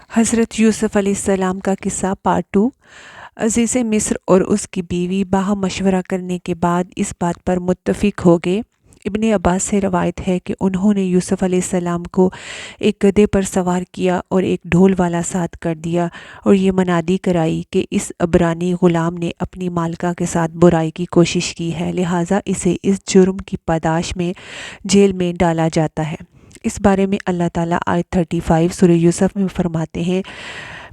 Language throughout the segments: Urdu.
حضرت یوسف علیہ السلام کا قصہ پارٹ 2۔ عزیز مصر اور اس کی بیوی باہم مشورہ کرنے کے بعد اس بات پر متفق ہو گئے۔ ابن عباس سے روایت ہے کہ انہوں نے یوسف علیہ السلام کو ایک گدھے پر سوار کیا اور ایک ڈھول والا ساتھ کر دیا اور یہ منادی کرائی کہ اس عبرانی غلام نے اپنی مالکہ کے ساتھ برائی کی کوشش کی ہے، لہٰذا اسے اس جرم کی پاداش میں جیل میں ڈالا جاتا ہے۔ اس بارے میں اللہ تعالیٰ آیت 35 سورہ یوسف میں فرماتے ہیں،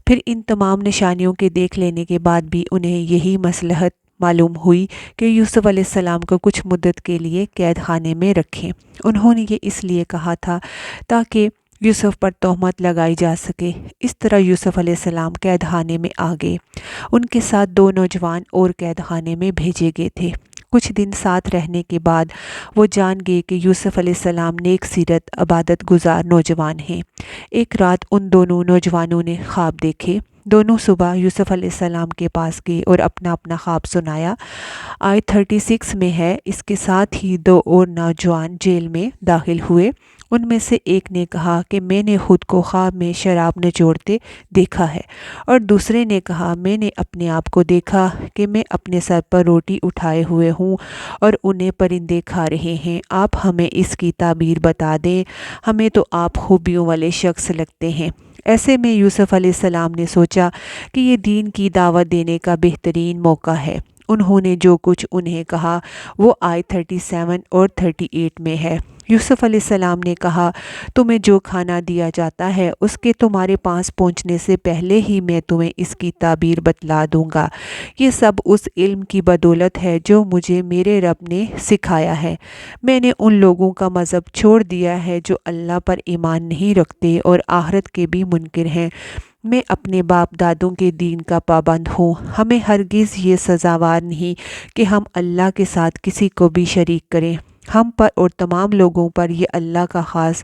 پھر ان تمام نشانیوں کے دیکھ لینے کے بعد بھی انہیں یہی مصلحت معلوم ہوئی کہ یوسف علیہ السلام کو کچھ مدت کے لیے قید خانے میں رکھیں۔ انہوں نے یہ اس لیے کہا تھا تاکہ یوسف پر تہمت لگائی جا سکے۔ اس طرح یوسف علیہ السلام قید خانے میں آ گئے۔ ان کے ساتھ 2 نوجوان اور قید خانے میں بھیجے گئے تھے۔ کچھ دن ساتھ رہنے کے بعد وہ جان گئے کہ یوسف علیہ السلام نیک سیرت عبادت گزار نوجوان ہیں۔ ایک رات ان دونوں نوجوانوں نے خواب دیکھے۔ دونوں صبح یوسف علیہ السلام کے پاس گئے اور اپنا اپنا خواب سنایا۔ آیت 36 میں ہے، اس کے ساتھ ہی 2 اور نوجوان جیل میں داخل ہوئے۔ ان میں سے ایک نے کہا کہ میں نے خود کو خواب میں شراب نچوڑتے دیکھا ہے، اور دوسرے نے کہا میں نے اپنے آپ کو دیکھا کہ میں اپنے سر پر روٹی اٹھائے ہوئے ہوں اور انہیں پرندے کھا رہے ہیں۔ آپ ہمیں اس کی تعبیر بتا دیں، ہمیں تو آپ خوبیوں والے شخص لگتے ہیں۔ ایسے میں یوسف علیہ السلام نے سوچا کہ یہ دین کی دعوت دینے کا بہترین موقع ہے۔ انہوں نے جو کچھ انہیں کہا وہ آیت 37 اور 38 میں ہے۔ یوسف علیہ السلام نے کہا، تمہیں جو کھانا دیا جاتا ہے اس کے تمہارے پاس پہنچنے سے پہلے ہی میں تمہیں اس کی تعبیر بتلا دوں گا۔ یہ سب اس علم کی بدولت ہے جو مجھے میرے رب نے سکھایا ہے۔ میں نے ان لوگوں کا مذہب چھوڑ دیا ہے جو اللہ پر ایمان نہیں رکھتے اور آخرت کے بھی منکر ہیں۔ میں اپنے باپ دادوں کے دین کا پابند ہوں۔ ہمیں ہرگز یہ سزاوار نہیں کہ ہم اللہ کے ساتھ کسی کو بھی شریک کریں۔ ہم پر اور تمام لوگوں پر یہ اللہ کا خاص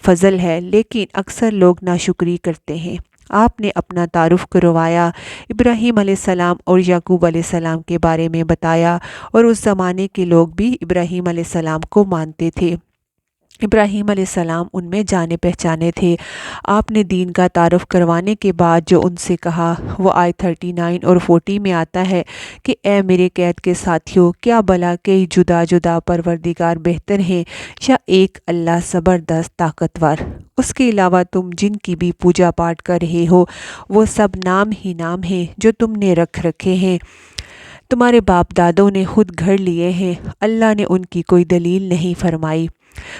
فضل ہے، لیکن اکثر لوگ ناشکری کرتے ہیں۔ آپ نے اپنا تعارف کروایا، ابراہیم علیہ السلام اور یعقوب علیہ السلام کے بارے میں بتایا، اور اس زمانے کے لوگ بھی ابراہیم علیہ السلام کو مانتے تھے۔ ابراہیم علیہ السلام ان میں جانے پہچانے تھے۔ آپ نے دین کا تعارف کروانے کے بعد جو ان سے کہا وہ آیت 39 اور 40 میں آتا ہے کہ اے میرے قید کے ساتھیوں، کیا بھلا کئی جدا جدا پروردگار بہتر ہیں یا ایک اللہ زبردست طاقتور؟ اس کے علاوہ تم جن کی بھی پوجا پاٹ کر رہے ہو وہ سب نام ہی نام ہیں جو تم نے رکھ رکھے ہیں، تمہارے باپ دادوں نے خود گھڑ لیے ہیں۔ اللہ نے ان کی کوئی دلیل نہیں فرمائی۔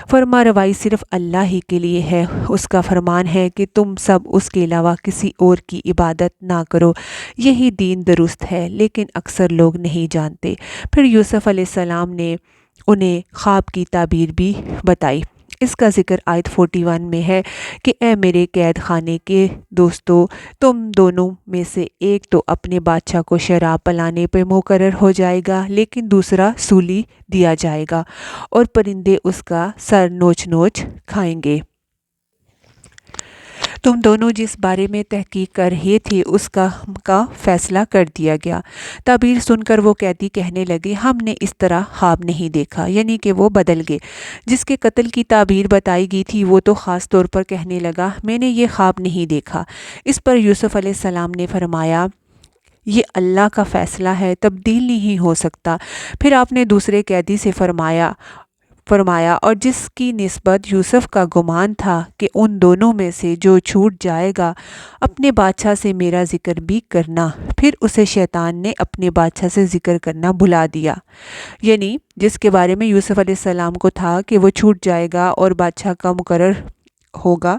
فرما روائی صرف اللہ ہی کے لیے ہے۔ اس کا فرمان ہے کہ تم سب اس کے علاوہ کسی اور کی عبادت نہ کرو، یہی دین درست ہے، لیکن اکثر لوگ نہیں جانتے۔ پھر یوسف علیہ السلام نے انہیں خواب کی تعبیر بھی بتائی۔ اس کا ذکر آیت 41 میں ہے کہ اے میرے قید خانے کے دوستو، تم دونوں میں سے ایک تو اپنے بادشاہ کو شراب پلانے پہ مقرر ہو جائے گا، لیکن دوسرا سولی دیا جائے گا اور پرندے اس کا سر نوچ نوچ کھائیں گے۔ تم دونوں جس بارے میں تحقیق کر رہے تھے اس کا فیصلہ کر دیا گیا۔ تعبیر سن کر وہ قیدی کہنے لگے، ہم نے اس طرح خواب نہیں دیکھا، یعنی کہ وہ بدل گئے۔ جس کے قتل کی تعبیر بتائی گئی تھی وہ تو خاص طور پر کہنے لگا، میں نے یہ خواب نہیں دیکھا۔ اس پر یوسف علیہ السلام نے فرمایا، یہ اللہ کا فیصلہ ہے، تبدیل نہیں ہو سکتا۔ پھر آپ نے دوسرے قیدی سے فرمایا اور جس کی نسبت یوسف کا گمان تھا کہ ان دونوں میں سے جو چھوٹ جائے گا اپنے بادشاہ سے میرا ذکر بھی کرنا۔ پھر اسے شیطان نے اپنے بادشاہ سے ذکر کرنا بھلا دیا، یعنی جس کے بارے میں یوسف علیہ السلام کو تھا کہ وہ چھوٹ جائے گا اور بادشاہ کا مقرر ہوگا،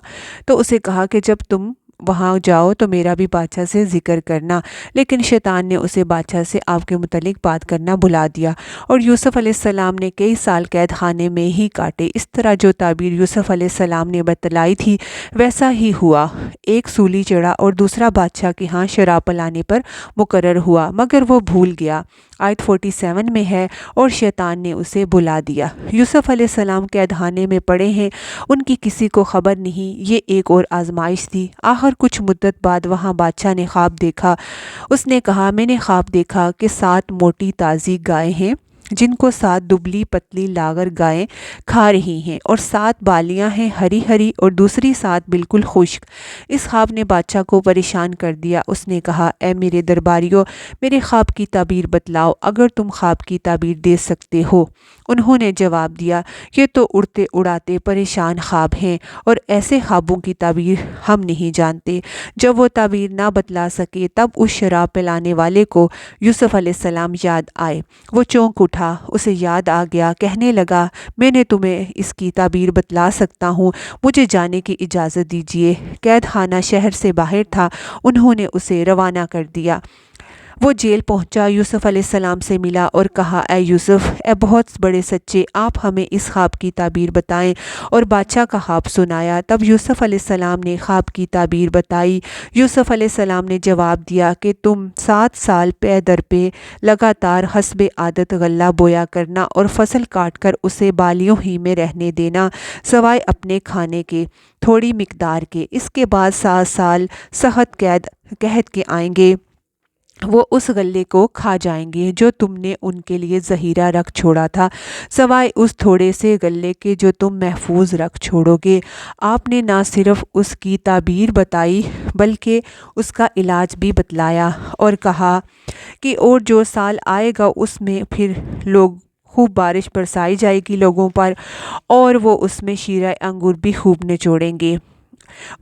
تو اسے کہا کہ جب تم وہاں جاؤ تو میرا بھی بادشاہ سے ذکر کرنا، لیکن شیطان نے اسے بادشاہ سے آپ کے متعلق بات کرنا بھلا دیا، اور یوسف علیہ السلام نے کئی سال قید خانے میں ہی کاٹے۔ اس طرح جو تعبیر یوسف علیہ السلام نے بتلائی تھی ویسا ہی ہوا، ایک سولی چڑھا اور دوسرا بادشاہ کے ہاں شراب پلانے پر مقرر ہوا، مگر وہ بھول گیا۔ آیت 47 میں ہے، اور شیطان نے اسے بھلا دیا۔ یوسف علیہ السلام قید خانے میں پڑے ہیں، ان کی کسی کو خبر نہیں۔ یہ ایک اور آزمائش تھی۔ آخر کچھ مدت بعد وہاں بادشاہ نے خواب دیکھا۔ اس نے کہا، میں نے خواب دیکھا کہ 7 موٹی تازی گائے ہیں، جن کو 7 دبلی پتلی لاغر گائیں کھا رہی ہیں اور 7 بالیاں ہیں ہری ہری اور دوسری 7 بالکل خشک۔ اس خواب نے بادشاہ کو پریشان کر دیا۔ اس نے کہا، اے میرے درباریوں، میرے خواب کی تعبیر بتلاؤ اگر تم خواب کی تعبیر دے سکتے ہو۔ انہوں نے جواب دیا، یہ تو اڑتے اڑاتے پریشان خواب ہیں اور ایسے خوابوں کی تعبیر ہم نہیں جانتے۔ جب وہ تعبیر نہ بتلا سکے تب اس شراب پلانے والے کو یوسف علیہ السلام یاد آئے۔ وہ چونک اٹھا، اسے یاد آ گیا، کہنے لگا، میں نے تمہیں اس کی تعبیر بتلا سکتا ہوں، مجھے جانے کی اجازت دیجیے۔ قید خانہ شہر سے باہر تھا، انہوں نے اسے روانہ کر دیا۔ وہ جیل پہنچا، یوسف علیہ السلام سے ملا اور کہا، اے یوسف، اے بہت بڑے سچے، آپ ہمیں اس خواب کی تعبیر بتائیں، اور بادشاہ کا خواب سنایا۔ تب یوسف علیہ السلام نے خواب کی تعبیر بتائی۔ یوسف علیہ السلام نے جواب دیا کہ تم 7 سال پے در پہ لگاتار حسب عادت غلہ بویا کرنا اور فصل کاٹ کر اسے بالیوں ہی میں رہنے دینا، سوائے اپنے کھانے کے تھوڑی مقدار کے۔ اس کے بعد 7 سال سخت قحط کے آئیں گے، وہ اس غلے کو کھا جائیں گے جو تم نے ان کے لیے ذخیرہ رکھ چھوڑا تھا، سوائے اس تھوڑے سے غلے کے جو تم محفوظ رکھ چھوڑو گے۔ آپ نے نہ صرف اس کی تعبیر بتائی بلکہ اس کا علاج بھی بتلایا اور کہا کہ اور جو سال آئے گا اس میں پھر خوب بارش برسائی جائے گی لوگوں پر، اور وہ اس میں شیرہ انگور بھی خوب نچوڑیں گے۔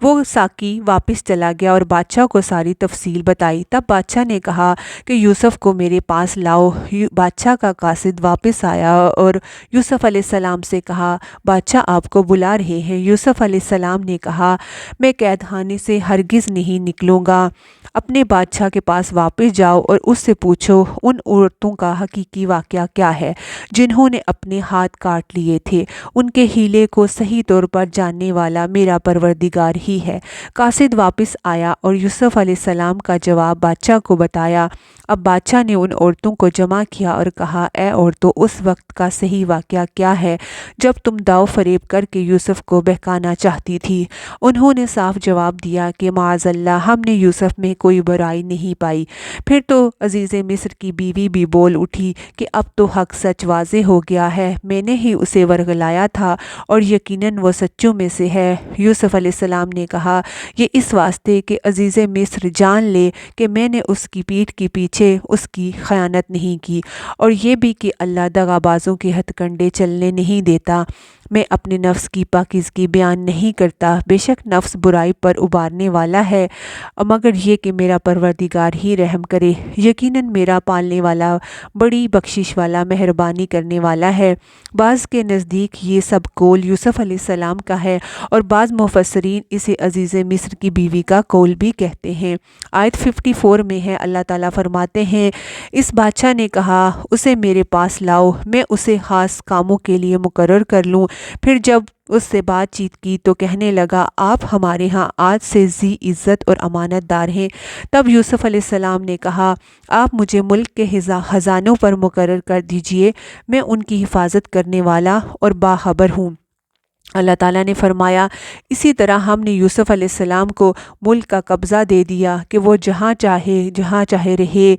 وہ ساقی واپس چلا گیا اور بادشاہ کو ساری تفصیل بتائی۔ تب بادشاہ نے کہا کہ یوسف کو میرے پاس لاؤ۔ بادشاہ کا قاصد واپس آیا اور یوسف علیہ السلام سے کہا، بادشاہ آپ کو بلا رہے ہیں۔ یوسف علیہ السلام نے کہا، میں قید خانے سے ہرگز نہیں نکلوں گا۔ اپنے بادشاہ کے پاس واپس جاؤ اور اس سے پوچھو ان عورتوں کا حقیقی واقعہ کیا ہے جنہوں نے اپنے ہاتھ کاٹ لیے تھے۔ ان کے ہیلے کو صحیح طور پر جاننے والا میرا پروردگار ہی ہے۔ قاصد واپس آیا اور یوسف علیہ السلام کا جواب بادشاہ کو بتایا۔ اب بادشاہ نے ان عورتوں کو جمع کیا اور کہا، اے عورتوں، اس وقت کا صحیح واقعہ کیا ہے جب تم داؤ فریب کر کے یوسف کو بہکانا چاہتی تھی؟ انہوں نے صاف جواب دیا کہ معاذ اللہ، ہم نے یوسف میں کوئی برائی نہیں پائی۔ پھر تو عزیز مصر کی بیوی بھی بول اٹھی کہ اب تو حق سچ واضح ہو گیا ہے، میں نے ہی اسے ورغلایا تھا اور یقیناً وہ سچوں میں سے ہے۔ یوسف علیہ السلام نے کہا، یہ اس واسطے کہ عزیز مصر جان لے کہ میں نے اس کی پیٹھ کے پیچھے اس کی خیانت نہیں کی، اور یہ بھی کہ اللہ دغابازوں کے ہتھ کنڈے چلنے نہیں دیتا۔ میں اپنے نفس کی پاکیزگی بیان نہیں کرتا، بے شک نفس برائی پر ابھارنے والا ہے، مگر یہ کہ میرا پروردگار ہی رحم کرے۔ یقیناً میرا پالنے والا بڑی بخشش والا، مہربانی کرنے والا ہے۔ بعض کے نزدیک یہ سب قول یوسف علیہ السلام کا ہے اور بعض مفسرین اسے عزیز مصر کی بیوی کا قول بھی کہتے ہیں۔ آیت 54 میں ہے، اللہ تعالیٰ فرماتے ہیں، اس بادشاہ نے کہا، اسے میرے پاس لاؤ، میں اسے خاص کاموں کے لیے مقرر کر لوں۔ پھر جب اس سے بات چیت کی تو کہنے لگا، آپ ہمارے ہاں آج سے ذی عزت اور امانت دار ہیں۔ تب یوسف علیہ السلام نے کہا، آپ مجھے ملک کے خزانوں پر مقرر کر دیجئے، میں ان کی حفاظت کرنے والا اور باخبر ہوں۔ اللہ تعالیٰ نے فرمایا، اسی طرح ہم نے یوسف علیہ السلام کو ملک کا قبضہ دے دیا کہ وہ جہاں چاہے رہے،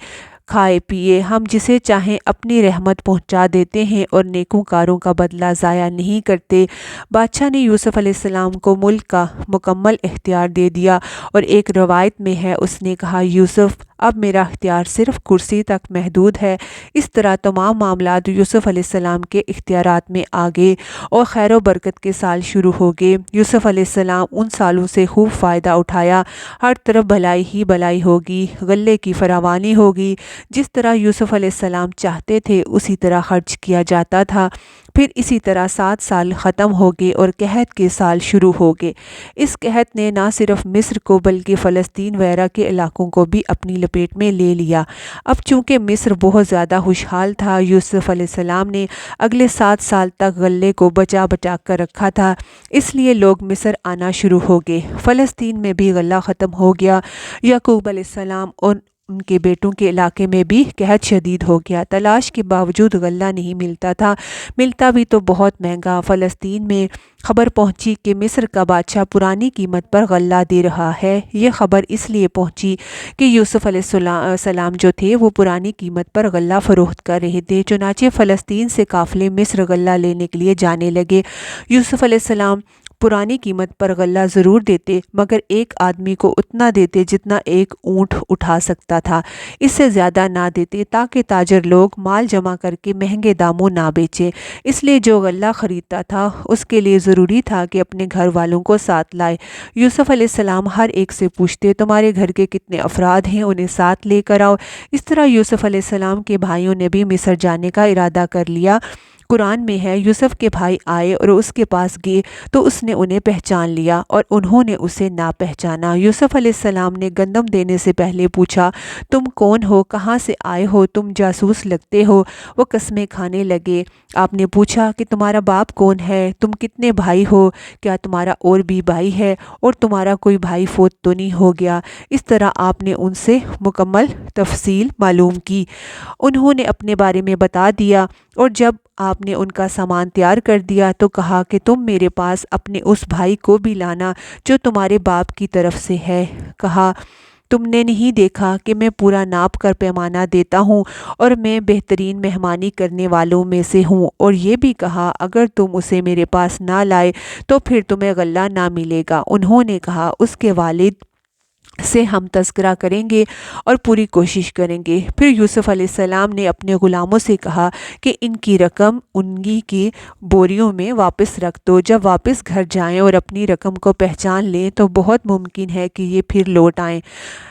کھائے پیے، ہم جسے چاہیں اپنی رحمت پہنچا دیتے ہیں اور نیکوکاروں کا بدلہ ضائع نہیں کرتے۔ بادشاہ نے یوسف علیہ السلام کو ملک کا مکمل اختیار دے دیا، اور ایک روایت میں ہے، اس نے کہا، یوسف، اب میرا اختیار صرف کرسی تک محدود ہے۔ اس طرح تمام معاملات یوسف علیہ السلام کے اختیارات میں آ گئے اور خیر و برکت کے سال شروع ہو گئے۔ یوسف علیہ السلام ان سالوں سے خوب فائدہ اٹھایا، ہر طرف بھلائی ہی بھلائی ہوگی، غلے کی فراوانی ہوگی، جس طرح یوسف علیہ السلام چاہتے تھے اسی طرح خرچ کیا جاتا تھا۔ پھر اسی طرح 7 سال ختم ہو گئے اور قحط کے سال شروع ہو گئے۔ اس قحط نے نہ صرف مصر کو بلکہ فلسطین وغیرہ کے علاقوں کو بھی اپنی لپیٹ میں لے لیا۔ اب چونکہ مصر بہت زیادہ خوشحال تھا، یوسف علیہ السلام نے اگلے 7 سال تک غلے کو بچا کر رکھا تھا، اس لیے لوگ مصر آنا شروع ہو گئے۔ فلسطین میں بھی غلہ ختم ہو گیا۔ یعقوب علیہ السلام ان کے بیٹوں کے علاقے میں بھی قحط شدید ہو گیا۔ تلاش کے باوجود غلہ نہیں ملتا تھا، ملتا بھی تو بہت مہنگا۔ فلسطین میں خبر پہنچی کہ مصر کا بادشاہ پرانی قیمت پر غلہ دے رہا ہے۔ یہ خبر اس لیے پہنچی کہ یوسف علیہ السلام جو تھے وہ پرانی قیمت پر غلہ فروخت کر رہے تھے۔ چنانچہ فلسطین سے قافلے مصر غلہ لینے کے لیے جانے لگے۔ یوسف علیہ السلام پرانی قیمت پر غلہ ضرور دیتے، مگر ایک آدمی کو اتنا دیتے جتنا ایک اونٹ اٹھا سکتا تھا، اس سے زیادہ نہ دیتے، تاکہ تاجر لوگ مال جمع کر کے مہنگے داموں نہ بیچیں۔ اس لیے جو غلہ خریدتا تھا اس کے لیے ضروری تھا کہ اپنے گھر والوں کو ساتھ لائے۔ یوسف علیہ السلام ہر ایک سے پوچھتے، تمہارے گھر کے کتنے افراد ہیں، انہیں ساتھ لے کر آؤ۔ اس طرح یوسف علیہ السلام کے بھائیوں نے بھی مصر جانے کا ارادہ کر لیا۔ قرآن میں ہے، یوسف کے بھائی آئے اور اس کے پاس گئے تو اس نے انہیں پہچان لیا اور انہوں نے اسے نہ پہچانا۔ یوسف علیہ السلام نے گندم دینے سے پہلے پوچھا، تم کون ہو، کہاں سے آئے ہو، تم جاسوس لگتے ہو۔ وہ قسمیں کھانے لگے۔ آپ نے پوچھا کہ تمہارا باپ کون ہے، تم کتنے بھائی ہو، کیا تمہارا اور بھی بھائی ہے، اور تمہارا کوئی بھائی فوت تو نہیں ہو گیا۔ اس طرح آپ نے ان سے مکمل تفصیل معلوم کی۔ انہوں نے اپنے بارے میں بتا دیا، اور جب آپ نے ان کا سامان تیار کر دیا تو کہا کہ تم میرے پاس اپنے اس بھائی کو بھی لانا جو تمہارے باپ کی طرف سے ہے۔ کہا، تم نے نہیں دیکھا کہ میں پورا ناپ کر پیمانہ دیتا ہوں اور میں بہترین مہمانی کرنے والوں میں سے ہوں۔ اور یہ بھی کہا، اگر تم اسے میرے پاس نہ لائے تو پھر تمہیں غلہ نہ ملے گا۔ انہوں نے کہا، اس کے والد سے ہم تذکرہ کریں گے اور پوری کوشش کریں گے۔ پھر یوسف علیہ السلام نے اپنے غلاموں سے کہا کہ ان کی رقم انگی کی بوریوں میں واپس رکھ دو۔ جب واپس گھر جائیں اور اپنی رقم کو پہچان لیں تو بہت ممکن ہے کہ یہ پھر لوٹ آئیں۔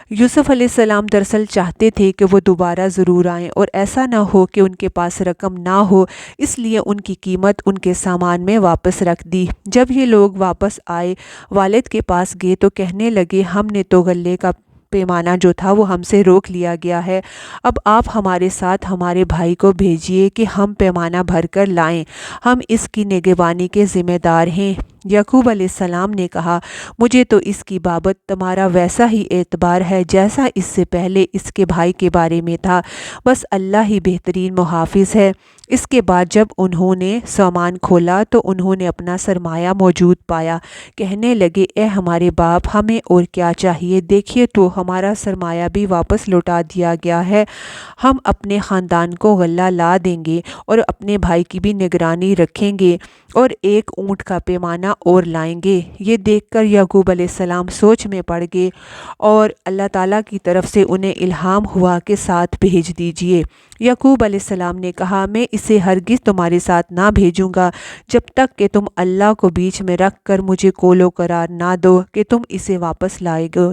یوسف علیہ السلام دراصل چاہتے تھے کہ وہ دوبارہ ضرور آئیں اور ایسا نہ ہو کہ ان کے پاس رقم نہ ہو، اس لیے ان کی قیمت ان کے سامان میں واپس رکھ دی۔ جب یہ لوگ واپس آئے، والد کے پاس گئے تو کہنے لگے، ہم نے تو غلے کا پیمانہ جو تھا وہ ہم سے روک لیا گیا ہے۔ اب آپ ہمارے ساتھ ہمارے بھائی کو بھیجیے کہ ہم پیمانہ بھر کر لائیں، ہم اس کی نگہبانی کے ذمہ دار ہیں۔ یعقوب علیہ السلام نے کہا، مجھے تو اس کی بابت تمہارا ویسا ہی اعتبار ہے جیسا اس سے پہلے اس کے بھائی کے بارے میں تھا، بس اللہ ہی بہترین محافظ ہے۔ اس کے بعد جب انہوں نے سامان کھولا تو انہوں نے اپنا سرمایہ موجود پایا۔ کہنے لگے، اے ہمارے باپ، ہمیں اور کیا چاہیے، دیکھیے تو ہمارا سرمایہ بھی واپس لوٹا دیا گیا ہے۔ ہم اپنے خاندان کو غلہ لا دیں گے اور اپنے بھائی کی بھی نگرانی رکھیں گے اور ایک اونٹ کا پیمانہ اور لائیں گے۔ یہ دیکھ کر یعقوب علیہ السلام سوچ میں پڑ گئے اور اللہ تعالیٰ کی طرف سے انہیں الہام ہوا کہ ساتھ بھیج دیجیے۔ یعقوب علیہ السلام نے کہا، میں اسے ہرگز تمہارے ساتھ نہ بھیجوں گا جب تک کہ تم اللہ کو بیچ میں رکھ کر مجھے قول و قرار نہ دو کہ تم اسے واپس لائے گے۔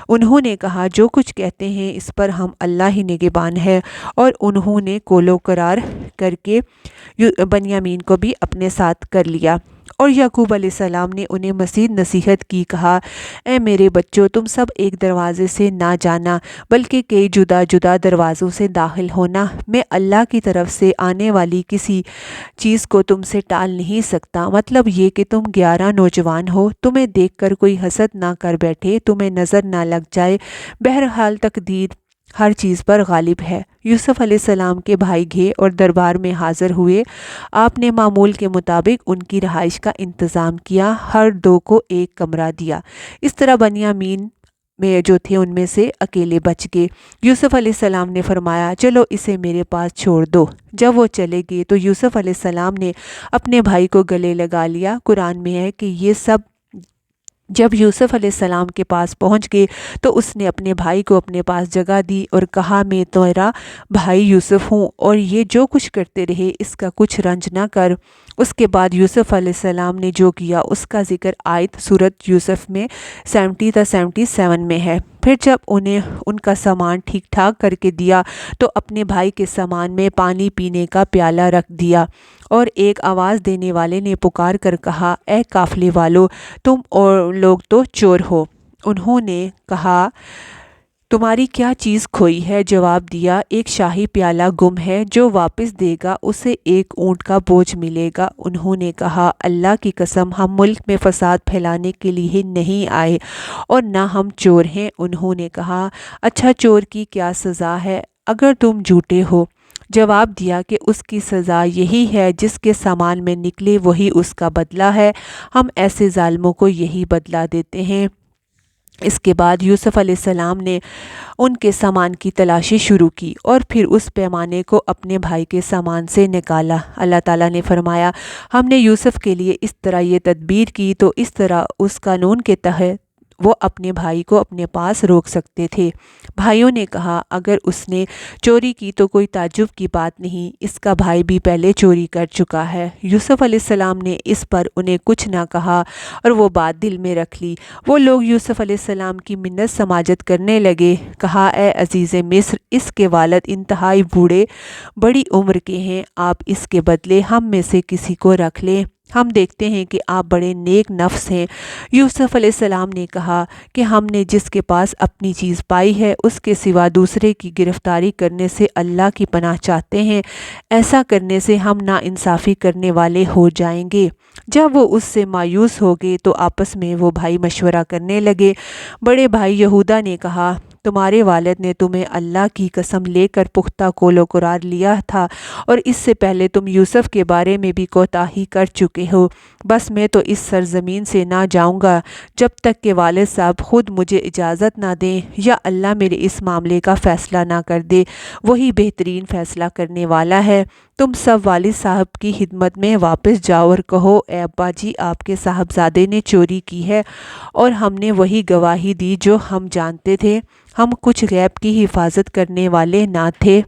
انہوں نے کہا، جو کچھ کہتے ہیں اس پر ہم اللہ ہی نگہبان ہے، اور انہوں نے قول و قرار کر کے بنیامین کو بھی اپنے ساتھ کر لیا۔ اور یعقوب علیہ السلام نے انہیں مزید نصیحت کی، کہا، اے میرے بچوں، تم سب ایک دروازے سے نہ جانا بلکہ کئی جدا جدا دروازوں سے داخل ہونا۔ میں اللہ کی طرف سے آنے والی کسی چیز کو تم سے ٹال نہیں سکتا۔ مطلب یہ کہ تم 11 نوجوان ہو، تمہیں دیکھ کر کوئی حسد نہ کر بیٹھے، تمہیں نظر نہ لگ جائے۔ بہرحال تقدیر ہر چیز پر غالب ہے۔ یوسف علیہ السلام کے بھائی گئے اور دربار میں حاضر ہوئے۔ آپ نے معمول کے مطابق ان کی رہائش کا انتظام کیا، ہر دو کو ایک کمرہ دیا۔ اس طرح بنیامین میں جو تھے ان میں سے اکیلے بچ گئے۔ یوسف علیہ السلام نے فرمایا، چلو اسے میرے پاس چھوڑ دو۔ جب وہ چلے گئے تو یوسف علیہ السلام نے اپنے بھائی کو گلے لگا لیا۔ قرآن میں ہے کہ یہ سب جب یوسف علیہ السلام کے پاس پہنچ گئے تو اس نے اپنے بھائی کو اپنے پاس جگہ دی اور کہا، میں تیرا بھائی یوسف ہوں، اور یہ جو کچھ کرتے رہے اس کا کچھ رنج نہ کر۔ اس کے بعد یوسف علیہ السلام نے جو کیا اس کا ذکر آیت سورۃ یوسف میں 70 تا 77 میں ہے۔ پھر جب انہیں ان کا سامان ٹھیک ٹھاک کر کے دیا تو اپنے بھائی کے سامان میں پانی پینے کا پیالہ رکھ دیا، اور ایک آواز دینے والے نے پکار کر کہا، اے قافلے والو، تم اور لوگ تو چور ہو۔ انہوں نے کہا، تمہاری کیا چیز کھوئی ہے؟ جواب دیا، ایک شاہی پیالہ گم ہے، جو واپس دے گا اسے ایک اونٹ کا بوجھ ملے گا۔ انہوں نے کہا، اللہ کی قسم، ہم ملک میں فساد پھیلانے کے لیے نہیں آئے اور نہ ہم چور ہیں۔ انہوں نے کہا، اچھا چور کی کیا سزا ہے اگر تم جھوٹے ہو؟ جواب دیا کہ اس کی سزا یہی ہے، جس کے سامان میں نکلے وہی اس کا بدلہ ہے، ہم ایسے ظالموں کو یہی بدلہ دیتے ہیں۔ اس کے بعد یوسف علیہ السلام نے ان کے سامان کی تلاشی شروع کی اور پھر اس پیمانے کو اپنے بھائی کے سامان سے نکالا۔ اللہ تعالیٰ نے فرمایا، ہم نے یوسف کے لیے اس طرح یہ تدبیر کی تو اس طرح اس قانون کے تحت وہ اپنے بھائی کو اپنے پاس روک سکتے تھے۔ بھائیوں نے کہا، اگر اس نے چوری کی تو کوئی تعجب کی بات نہیں، اس کا بھائی بھی پہلے چوری کر چکا ہے۔ یوسف علیہ السلام نے اس پر انہیں کچھ نہ کہا اور وہ بات دل میں رکھ لی۔ وہ لوگ یوسف علیہ السلام کی منت سماجت کرنے لگے۔ کہا، اے عزیز مصر، اس کے والد انتہائی بوڑھے، بڑی عمر کے ہیں، آپ اس کے بدلے ہم میں سے کسی کو رکھ لیں، ہم دیکھتے ہیں کہ آپ بڑے نیک نفس ہیں۔ یوسف علیہ السلام نے کہا کہ ہم نے جس کے پاس اپنی چیز پائی ہے اس کے سوا دوسرے کی گرفتاری کرنے سے اللہ کی پناہ چاہتے ہیں، ایسا کرنے سے ہم ناانصافی کرنے والے ہو جائیں گے۔ جب وہ اس سے مایوس ہو گئے تو آپس میں وہ بھائی مشورہ کرنے لگے۔ بڑے بھائی یہودا نے کہا، تمہارے والد نے تمہیں اللہ کی قسم لے کر پختہ قول و قرار لیا تھا اور اس سے پہلے تم یوسف کے بارے میں بھی کوتاہی کر چکے ہو۔ بس میں تو اس سرزمین سے نہ جاؤں گا جب تک کہ والد صاحب خود مجھے اجازت نہ دیں یا اللہ میرے اس معاملے کا فیصلہ نہ کر دے، وہی بہترین فیصلہ کرنے والا ہے۔ تم سب والد صاحب کی خدمت میں واپس جاؤ اور کہو، اے ابا جی، آپ کے صاحبزادے نے چوری کی ہے اور ہم نے وہی گواہی دی جو ہم جانتے تھے، ہم کچھ غیب کی حفاظت کرنے والے نہ تھے۔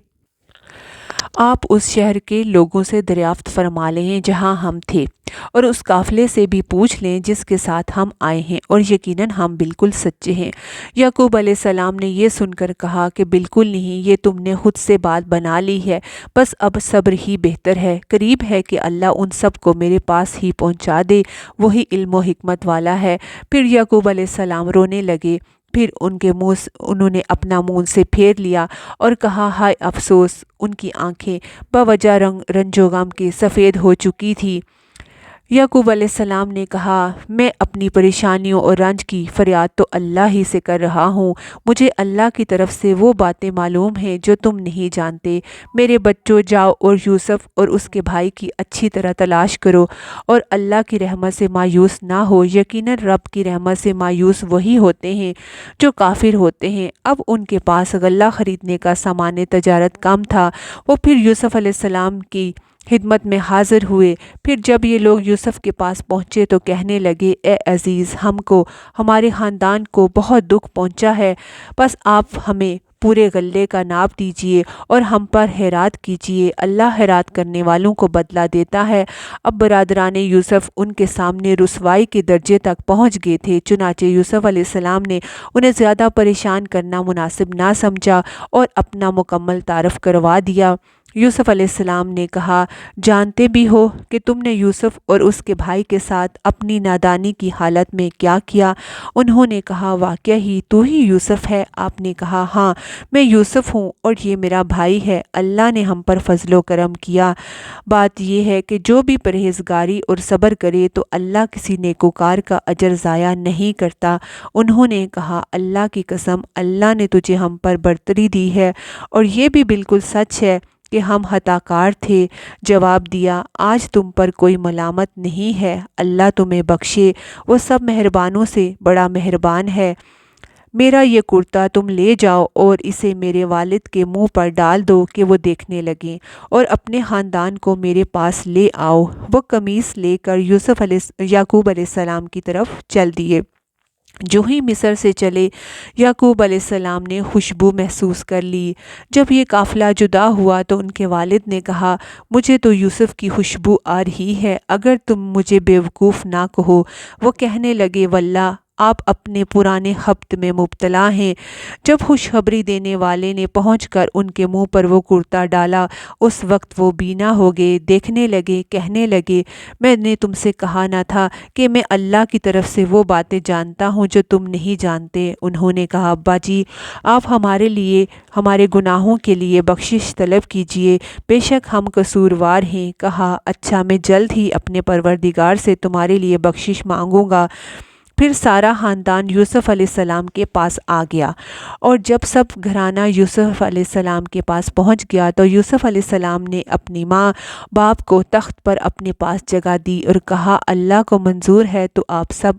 آپ اس شہر کے لوگوں سے دریافت فرما لیں جہاں ہم تھے اور اس قافلے سے بھی پوچھ لیں جس کے ساتھ ہم آئے ہیں، اور یقیناً ہم بالکل سچے ہیں۔ یعقوب علیہ السلام نے یہ سن کر کہا کہ بالکل نہیں، یہ تم نے خود سے بات بنا لی ہے، بس اب صبر ہی بہتر ہے۔ قریب ہے کہ اللہ ان سب کو میرے پاس ہی پہنچا دے، وہی علم و حکمت والا ہے۔ پھر یعقوب علیہ السلام رونے لگے، پھر انہوں نے اپنا منہ ان سے پھیر لیا اور کہا، ہائے افسوس! ان کی آنکھیں بوجہ رنج و غم کے سفید ہو چکی تھی۔ یعقوب علیہ السلام نے کہا، میں اپنی پریشانیوں اور رنج کی فریاد تو اللہ ہی سے کر رہا ہوں، مجھے اللہ کی طرف سے وہ باتیں معلوم ہیں جو تم نہیں جانتے۔ میرے بچوں، جاؤ اور یوسف اور اس کے بھائی کی اچھی طرح تلاش کرو اور اللہ کی رحمت سے مایوس نہ ہو، یقیناً رب کی رحمت سے مایوس وہی ہوتے ہیں جو کافر ہوتے ہیں۔ اب ان کے پاس غلہ خریدنے کا سامان تجارت کم تھا، وہ پھر یوسف علیہ السلام کی خدمت میں حاضر ہوئے۔ پھر جب یہ لوگ یوسف کے پاس پہنچے تو کہنے لگے، اے عزیز، ہم کو، ہمارے خاندان کو بہت دکھ پہنچا ہے، بس آپ ہمیں پورے غلے کا ناپ دیجئے اور ہم پر خیرات کیجئے، اللہ خیرات کرنے والوں کو بدلہ دیتا ہے۔ اب برادران یوسف ان کے سامنے رسوائی کے درجے تک پہنچ گئے تھے، چنانچہ یوسف علیہ السلام نے انہیں زیادہ پریشان کرنا مناسب نہ سمجھا اور اپنا مکمل تعارف کروا دیا۔ یوسف علیہ السلام نے کہا، جانتے بھی ہو کہ تم نے یوسف اور اس کے بھائی کے ساتھ اپنی نادانی کی حالت میں کیا کیا؟ انہوں نے کہا، واقعہ ہی تو ہی یوسف ہے۔ آپ نے کہا، ہاں، میں یوسف ہوں اور یہ میرا بھائی ہے، اللہ نے ہم پر فضل و کرم کیا۔ بات یہ ہے کہ جو بھی پرہیزگاری اور صبر کرے تو اللہ کسی نیکوکار کا اجر ضائع نہیں کرتا۔ انہوں نے کہا، اللہ کی قسم، اللہ نے تجھے ہم پر برتری دی ہے اور یہ بھی بالکل سچ ہے کہ ہم خطا کار تھے۔ جواب دیا، آج تم پر کوئی ملامت نہیں ہے، اللہ تمہیں بخشے، وہ سب مہربانوں سے بڑا مہربان ہے۔ میرا یہ کرتا تم لے جاؤ اور اسے میرے والد کے منہ پر ڈال دو کہ وہ دیکھنے لگیں، اور اپنے خاندان کو میرے پاس لے آؤ۔ وہ قمیص لے کر یعقوب علیہ السلام کی طرف چل دیے۔ جو ہی مصر سے چلے، یعقوب علیہ السلام نے خوشبو محسوس کر لی۔ جب یہ قافلہ جدا ہوا تو ان کے والد نے کہا، مجھے تو یوسف کی خوشبو آ رہی ہے، اگر تم مجھے بیوقوف نہ کہو۔ وہ کہنے لگے، واللہ آپ اپنے پرانے خبط میں مبتلا ہیں۔ جب خوشخبری دینے والے نے پہنچ کر ان کے منہ پر وہ کرتا ڈالا، اس وقت وہ بینا ہو گئے، دیکھنے لگے، کہنے لگے، میں نے تم سے کہا نہ تھا کہ میں اللہ کی طرف سے وہ باتیں جانتا ہوں جو تم نہیں جانتے۔ انہوں نے کہا، ابا جی، آپ ہمارے لیے، ہمارے گناہوں کے لیے بخشش طلب کیجئے، بے شک ہم قصوروار ہیں۔ کہا، اچھا، میں جلد ہی اپنے پروردگار سے تمہارے لیے بخشش مانگوں گا۔ پھر سارا خاندان یوسف علیہ السلام کے پاس آ گیا، اور جب سب گھرانہ یوسف علیہ السلام کے پاس پہنچ گیا تو یوسف علیہ السلام نے اپنی ماں باپ کو تخت پر اپنے پاس جگہ دی اور کہا، اللہ کو منظور ہے تو آپ سب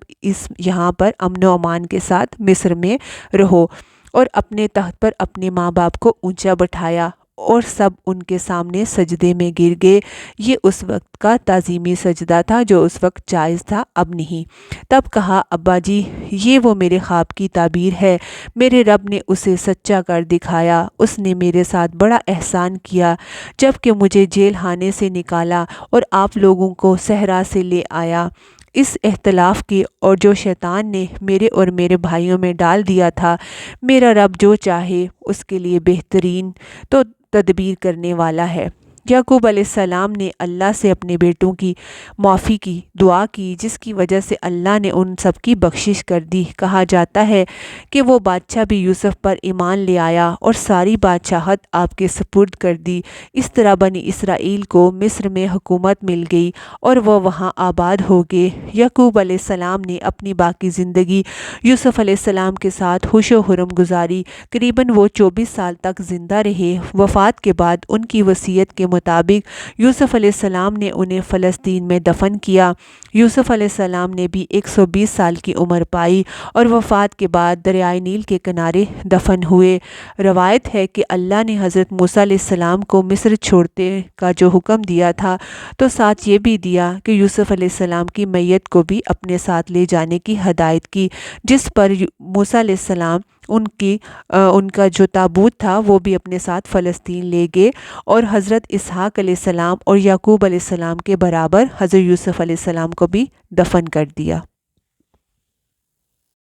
یہاں پر امن و امان کے ساتھ مصر میں رہو، اور اپنے تخت پر اپنے ماں باپ کو اونچا بٹھایا، اور سب ان کے سامنے سجدے میں گر گئے۔ یہ اس وقت کا تعظیمی سجدہ تھا جو اس وقت جائز تھا، اب نہیں۔ تب کہا، ابا جی، یہ وہ میرے خواب کی تعبیر ہے، میرے رب نے اسے سچا کر دکھایا، اس نے میرے ساتھ بڑا احسان کیا جب کہ مجھے جیل خانے سے نکالا اور آپ لوگوں کو صحرا سے لے آیا۔ اس اختلاف کی اور جو شیطان نے میرے اور میرے بھائیوں میں ڈال دیا تھا، میرا رب جو چاہے اس کے لیے بہترین تو تدبیر کرنے والا ہے۔ یعقوب علیہ السلام نے اللہ سے اپنے بیٹوں کی معافی کی دعا کی، جس کی وجہ سے اللہ نے ان سب کی بخشش کر دی۔ کہا جاتا ہے کہ وہ بادشاہ بھی یوسف پر ایمان لے آیا اور ساری بادشاہت آپ کے سپرد کر دی۔ اس طرح بنی اسرائیل کو مصر میں حکومت مل گئی اور وہ وہاں آباد ہو گئے۔ یعقوب علیہ السلام نے اپنی باقی زندگی یوسف علیہ السلام کے ساتھ خوش و خرم گزاری۔ قریباً وہ 24 سال تک زندہ رہے۔ وفات کے بعد ان کی وصیت کے مطابق یوسف علیہ السلام نے انہیں فلسطین میں دفن کیا۔ یوسف علیہ السلام نے بھی 120 سال کی عمر پائی اور وفات کے بعد دریائے نیل کے کنارے دفن ہوئے۔ روایت ہے کہ اللہ نے حضرت موسیٰ علیہ السلام کو مصر چھوڑنے کا جو حکم دیا تھا تو ساتھ یہ بھی دیا کہ یوسف علیہ السلام کی میت کو بھی اپنے ساتھ لے جانے کی ہدایت کی، جس پر موسیٰ علیہ السلام ان کا جو تابوت تھا وہ بھی اپنے ساتھ فلسطین لے گئے، اور حضرت اسحاق علیہ السلام اور یعقوب علیہ السلام کے برابر حضرت یوسف علیہ السلام کو بھی دفن کر دیا۔